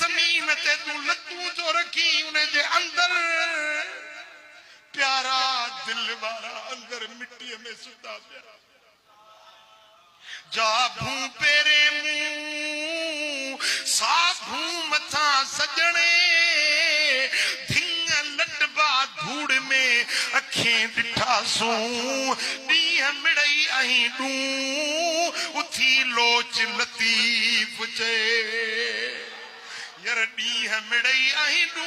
ज़मीन ते तू लतूं जो रखी उन्हें जे अंदर प्यारा दिल वारा अंदर मिट्टी में सुता प्यारा जा भू पेरे मुंह साधू मथा सजने धिंग लटबा धूड़ में अखें डिठा सू ॾींहं मिड़ई अहीं डू उथी लोच लतीफ चे यार ॾींहं मिड़ई अहीं डू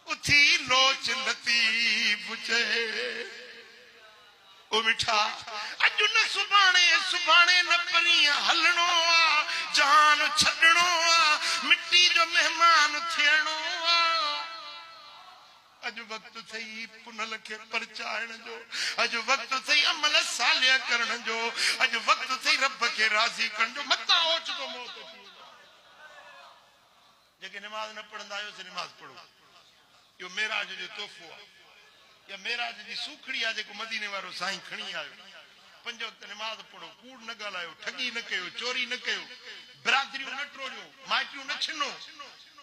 उथी लोच लतीफ चे ओ मिठा अज न सुभाणे सुभाणे न परीं हलणो आ जान छॾणो आ मिट्टी जो मेहमान थियणो आ अज वक्त थई पुनल के परचाइण जो अज वक्त थई अमल सालिया करण जो अज वक्त थई रब के राज़ी करण जो मता ओच तो मौत थी जेके नमाज न पढ़ंदा आहियो से नमाज पढ़ो यो मेराज जो तोहफ़ो आहे या मेराज जी सूखड़ी आहे जेको मदीने वारो साईं खणी आयो पंज वक्त नमाज पढ़ो कूड़ न ॻाल्हायो ठगी न कयो चोरी न कयो बिरादरियूं न टोड़ियो माइटियूं न छिनो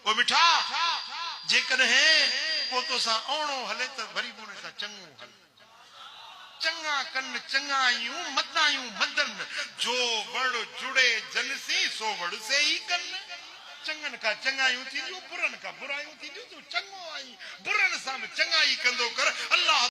ओ मिठा जेकॾहिं पोइ तोसां ओणो हले त वरी बि उन सां चङो हल चङा कन चङायूं मतायूं मदन जो वड़ जुड़े जनसी सो वड़ से ही कन चङनि खां चङायूं थींदियूं बुरनि खां बुरायूं थींदियूं तूं चङो आई बुरनि सां बि चङाई कंदो कर अल्लाह